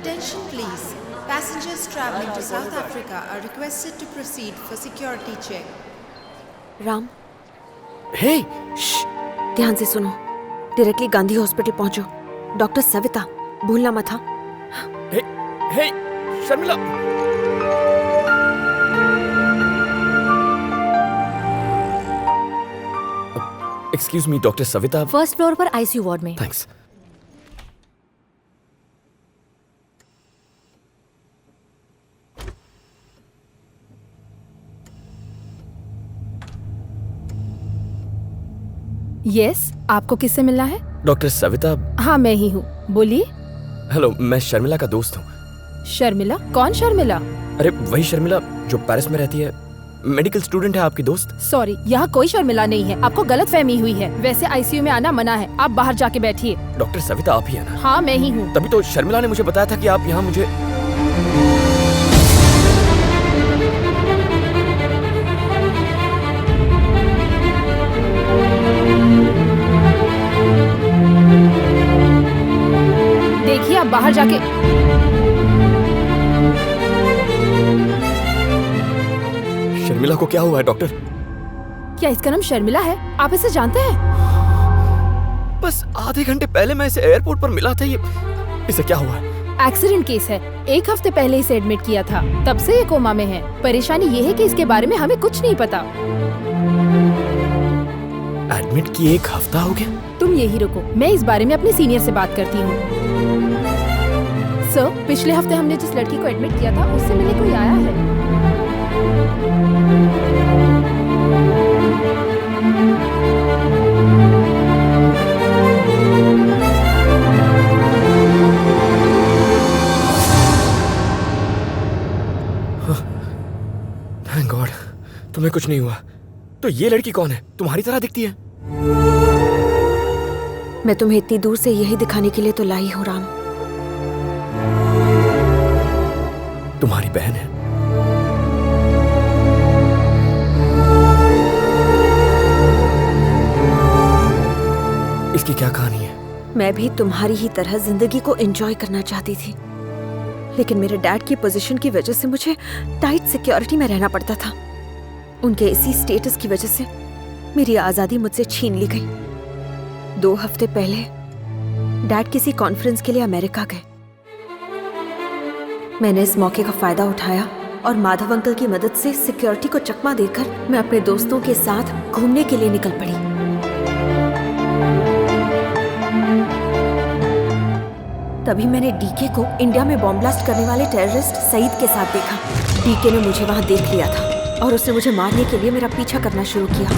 Attention please. Passengers traveling to South Africa are requested to proceed for security check. Ram, हे ध्यान से सुनो। Directly Gandhi hospital पहुंचो। Doctor Savita, भूलना मत। हाँ, हे Sharmila, excuse me doctor Savita. First floor पर आईसीयू वार्ड में। थैंक्स। यस, आपको किससे मिलना है? डॉक्टर सविता। हाँ, मैं ही हूँ, बोलिए। हेलो, मैं शर्मिला का दोस्त हूँ। शर्मिला? कौन शर्मिला? अरे वही शर्मिला जो पेरिस में रहती है, मेडिकल स्टूडेंट है आपकी दोस्त। सॉरी, यहाँ कोई शर्मिला नहीं है, आपको गलतफहमी हुई है। वैसे आईसीयू में आना मना है, आप बाहर जाके बैठिए। डॉक्टर सविता आप ही है ना? हाँ, मैं ही हूँ। तभी तो शर्मिला ने मुझे बताया था कि आप यहाँ मुझे। देखिए, आप बाहर जाके। शर्मिला को क्या हुआ है डॉक्टर? क्या इसका नाम शर्मिला है? आप इसे जानते हैं? बस आधे घंटे पहले मैं इसे एयरपोर्ट पर मिला था। इसे क्या हुआ है? एक्सीडेंट केस है। 1 हफ्ते पहले इसे एडमिट किया था, तब से ये कोमा में है। परेशानी ये है कि इसके बारे में हमें कुछ नहीं पता। एडमिट किए 1 हफ्ता हो गया? तुम यही रुको, मैं इस बारे में अपने सीनियर से बात करती हूँ। सर, पिछले हफ्ते हमने जिस लड़की को एडमिट किया था, उससे मिलने कोई आया है? थैंक गॉड, तुम्हें कुछ नहीं हुआ। तो ये लड़की कौन है? तुम्हारी तरह दिखती है। मैं तुम्हें इतनी दूर से यही दिखाने के लिए तो लाई हूँ राम। तुम्हारी बहन है? इसकी क्या कहानी है? मैं भी तुम्हारी ही तरह जिंदगी को एंजॉय करना चाहती थी, लेकिन मेरे डैड की पोजीशन की वजह से मुझे टाइट सिक्योरिटी में रहना पड़ता था। उनके इसी स्टेटस की वजह से मेरी आजादी मुझसे छीन ली गई। 2 हफ्ते पहले डैड किसी कॉन्फ्रेंस के लिए अमेरिका गए। मैंने इस मौके का फायदा उठाया और माधव अंकल की मदद से सिक्योरिटी को चकमा देकर मैं अपने दोस्तों के साथ घूमने के लिए निकल पड़ी। तभी मैंने डीके को इंडिया में बॉम्ब ब्लास्ट करने वाले टेररिस्ट सईद के साथ देखा। डीके ने मुझे वहां देख लिया था और उसने मुझे मारने के लिए मेरा पीछा करना शुरू किया।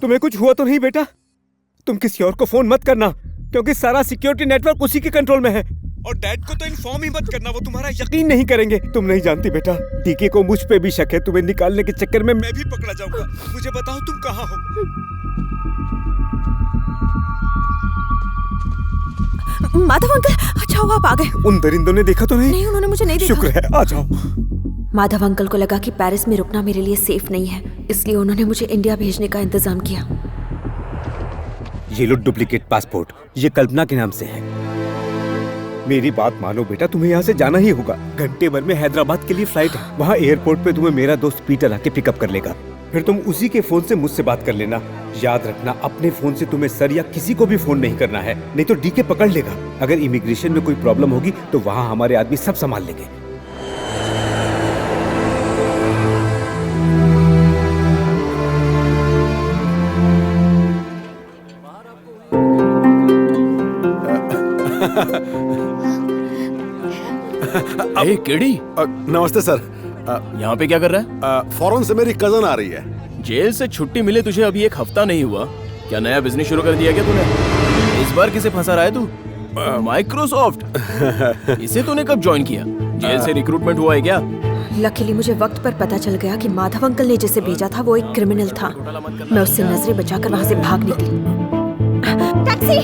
तुम्हें कुछ हुआ तो नहीं बेटा? तुम किसी और को फोन मत करना, क्योंकि सारा सिक्योरिटी नेटवर्क उसी के कंट्रोल में है। और डैड को तो इन्फॉर्म ही मत करना, वो तुम्हारा यकीन नहीं करेंगे। तुम नहीं जानती बेटा, डीके को मुझ पे भी शक है। तुम्हें निकालने के चक्कर में मैं भी पकड़ा जाऊंगा। मुझे बताओ तुम कहाँ हो? माधव अंकल, अच्छा हुआ आप आ गए। उन दरिंदों ने देखा तो नहीं? नहीं, उन्होंने मुझे नहीं देखा। शुक्र है, आ जाओ। माधव अंकल को लगा कि पेरिस में रुकना मेरे लिए सेफ नहीं है, इसलिए उन्होंने मुझे इंडिया भेजने का इंतजाम किया। ये लो डुप्लीकेट पासपोर्ट, ये कल्पना के नाम से है। मेरी बात मानो बेटा, तुम्हें यहाँ से जाना ही होगा। घंटे भर में हैदराबाद के लिए फ्लाइट है। वहाँ एयरपोर्ट पे तुम्हें मेरा दोस्त पीटर आके पिकअप कर लेगा। फिर तुम उसी के फोन से मुझसे बात कर लेना। याद रखना, अपने फोन से तुम्हें सर या किसी को भी फोन नहीं करना है, नहीं तो डीके पकड़ लेगा। अगर इमिग्रेशन में कोई प्रॉब्लम होगी तो वहाँ हमारे आदमी सब संभाल लेंगे। ए, केडी। नमस्ते सर। यहाँ पे क्या कर रहा है? फॉरेन से मेरी कजन आ रही है। जेल से छुट्टी मिले तुझे अभी 1 हफ्ता नहीं हुआ, क्या नया बिजनेस शुरू कर दिया क्या तूने? इस बार किसे फंसा रहा है तू? माइक्रोसॉफ्ट। इसे तूने कब ज्वाइन किया? जेल से रिक्रूटमेंट हुआ है क्या? लकीली मुझे वक्त पर पता चल गया कि माधव अंकल ने जिसे भेजा था वो एक क्रिमिनल था। मैं उससे नजरें बचाकर वहां से भाग निकली। टैक्सी!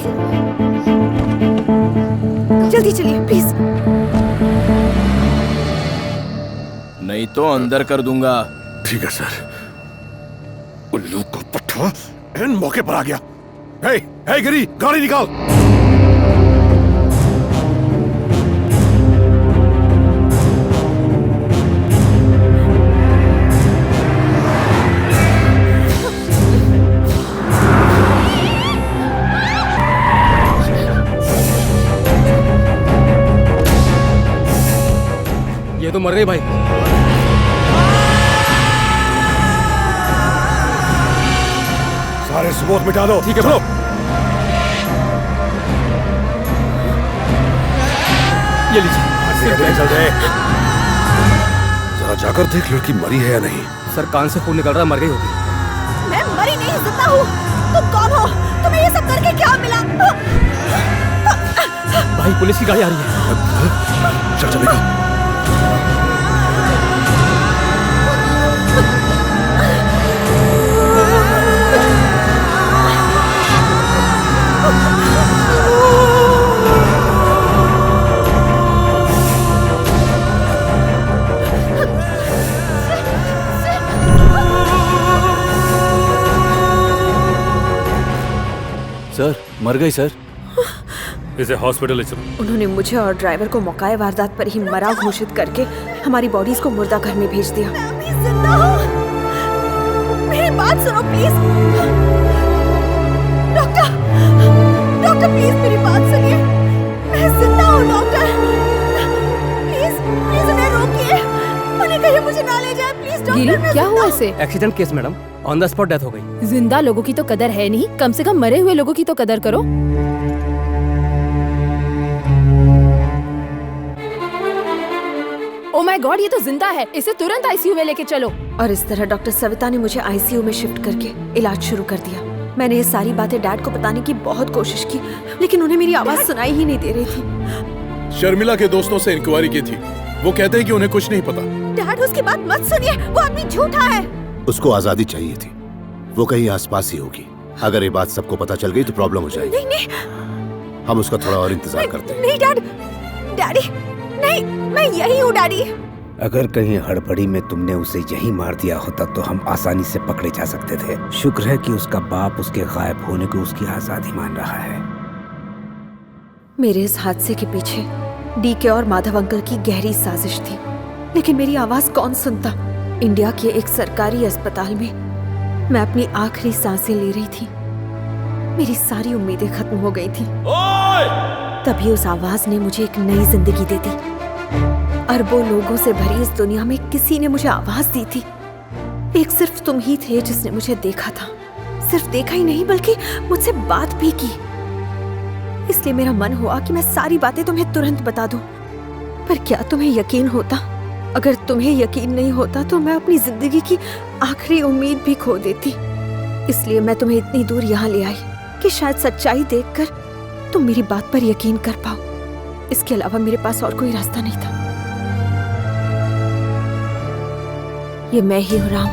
जल्दी चलिए प्लीज। नहीं तो अंदर कर दूंगा। ठीक है सर। उल्लू को पट्टा एन मौके पर आ गया। हे, हे गिरी, गाड़ी निकाल। ये तो मर गई भाई। सारे सबूत मिटा दो। ठीक है चलो। ये लीजिए। चल रहे। जरा जाकर देख लड़की मरी है या नहीं। सर कान से खून निकल रहा है, मर गई होगी। मैं मरी नहीं, जिंदा हूँ। तुम कौन हो? तुम्हें ये सब करके क्या मिला? भाई पुलिस की गाड़ी आ रही है। चल चलेगा। सर मर गई सर। इसे हॉस्पिटल ले चलो। उन्होंने मुझे और ड्राइवर को मौकाए वारदात पर ही मरा घोषित करके हमारी बॉडीज को मुर्दा घर में भेज दिया। मैं अभी जिंदा हूँ। मेरी बात सुनो प्लीज। डॉक्टर, डॉक्टर प्लीज मेरी बात सुनिए। मैं जिंदा हूँ डॉक्टर। प्लीज प्लीज उन्हें रोकिए। उन्हें कहीं मुझे ना ले जाए प्लीज डॉक्टर। गिरी क्या हुआ इसे? Accident case madam, on the spot death हो गई। जिंदा लोगों की तो कदर है नहीं, कम से कम मरे हुए लोगों की तो कदर करो। ओ माय गॉड, ये तो जिंदा है। इसे तुरंत आईसीयू में लेके चलो। और इस तरह डॉक्टर सविता ने मुझे आईसीयू में शिफ्ट करके इलाज शुरू कर दिया। मैंने ये सारी बातें डैड को बताने की बहुत कोशिश की, लेकिन उन्हें मेरी आवाज सुनाई ही नहीं दे रही थी। शर्मिला के दोस्तों से इंक्वायरी की थी, वो कहते हैं कि उन्हें कुछ नहीं पता। डैड उसकी बात मत सुनिए, वो आदमी झूठा है। उसको आजादी चाहिए थी, वो कहीं आसपास ही होगी। अगर ये बात सबको पता चल गई तो प्रॉब्लम हो जाएगी। नहीं नहीं, हम उसका थोड़ा और इंतजार करते हैं। नहीं डैड, डैडी नहीं, मैं यही हूँ डैडी। अगर कहीं हड़बड़ी में तुमने उसे यही मार दिया होता तो हम आसानी से पकड़े जा सकते थे। शुक्र है कि उसका बाप उसके गायब होने को उसकी आजादी मान रहा है। मेरे इस हादसे के पीछे डीके और माधव अंकल की गहरी साजिश थी, लेकिन मेरी आवाज कौन सुनता। इंडिया के एक सरकारी अस्पताल में मैं अपनी आखिरी सांसें ले रही थी। मेरी सारी उम्मीदें खत्म हो गई थी। तभी उस आवाज ने मुझे एक नई जिंदगी दे दी। अरबों लोगों से भरी इस दुनिया में किसी ने मुझे आवाज दी थी। एक सिर्फ तुम ही थे जिसने मुझे देखा था। सिर्फ देखा ही नहीं बल्कि मुझसे बात भी की। इसलिए मेरा मन हुआ कि मैं सारी बातें तुम्हें तुरंत बता दूं। पर क्या तुम्हें यकीन होता? अगर तुम्हें यकीन नहीं होता तो मैं अपनी जिंदगी की आखिरी उम्मीद भी खो देती। इसलिए मैं तुम्हें इतनी दूर यहाँ ले आई कि शायद सच्चाई देखकर तुम मेरी बात पर यकीन कर पाओ। इसके अलावा मेरे पास और कोई रास्ता नहीं था। ये मैं ही हूँ राम।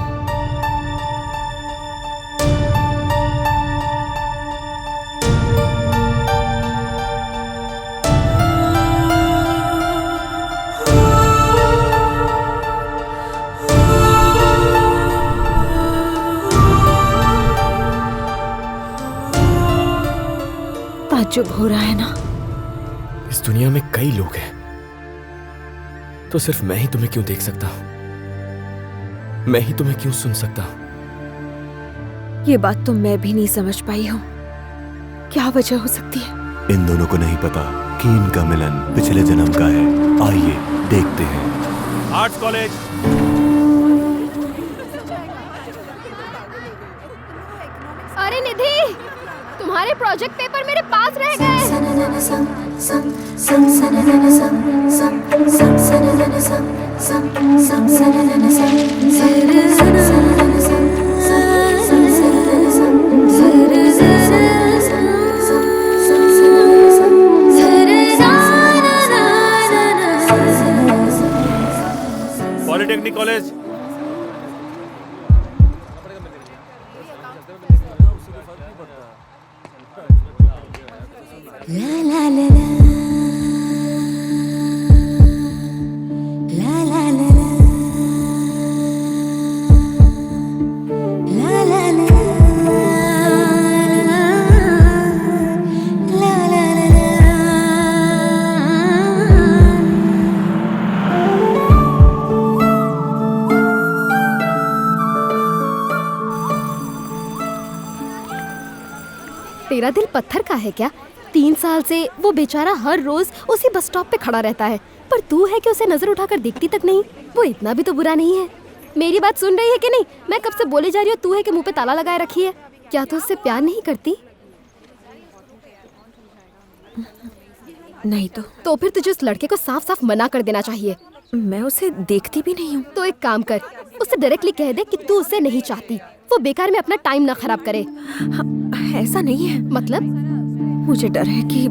ताज्जुब हो रहा है ना? इस दुनिया में कई लोग हैं, तो सिर्फ मैं ही तुम्हें क्यों देख सकता हूँ? मैं ही तुम्हें क्यों सुन सकता हूँ? ये बात तो मैं भी नहीं समझ पाई हूँ। क्या वजह हो सकती है? इन दोनों को नहीं पता कि इनका मिलन पिछले जन्म का है। आइए देखते हैं। Arts college. अरे निधि, तुम्हारे प्रोजेक्ट पेपर मेरे पास रह गए। Polytechnic college. La la la la तेरा दिल पत्थर का है क्या? 3 साल से वो बेचारा हर रोज उसी बस स्टॉप पे खड़ा रहता है, पर तू है कि उसे नजर उठाकर देखती तक नहीं। वो इतना भी तो बुरा नहीं है। मेरी बात सुन रही है कि नहीं? मैं कब से बोले जा रही हूँ, तू है कि मुंह पे ताला लगाए रखी है। क्या तू उससे प्यार नहीं करती? नहीं तो फिर तुझे उस लड़के को साफ साफ मना कर देना चाहिए। मैं उसे देखती भी नहीं हूँ। तो एक काम कर, उसे डायरेक्टली कह दे कि तू उसे नहीं चाहती। वो बेकार में अपना टाइम ना खराब करे। ऐसा नहीं है। मतलब? मुझे डर है कि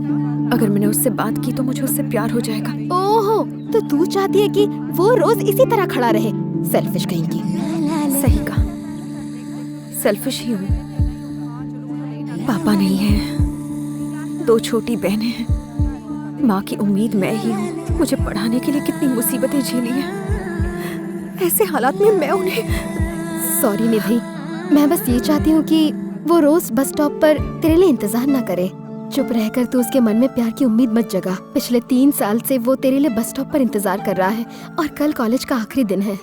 अगर मैंने उससे बात की तो मुझे उससे प्यार हो जाएगा। ओहो, तो तू चाहती है कि वो रोज इसी तरह खड़ा रहे? सेल्फिश कहीं की। सही कहा, सेल्फिश ही हूँ। पापा नहीं है, 2 छोटी बहनें हैं, माँ की उम्मीद मैं ही हूँ। मुझे पढ़ाने के लिए कितनी मुसीबतें झेली हैं। ऐसे हालात में मैं उन्हें। सॉरी निधि, मैं बस ये चाहती हूँ कि वो रोज बस स्टॉप पर तेरे लिए इंतजार ना करे। चुप रहकर तू उसके मन में प्यार की उम्मीद मत जगा। पिछले 3 साल से वो तेरे लिए बस स्टॉप पर इंतजार कर रहा है और कल कॉलेज का आखिरी दिन है।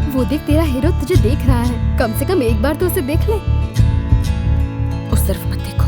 वो देख, तेरा हीरो तुझे देख रहा है। कम से कम एक बार तो उसे देख ले। उस तरफ मत देखो।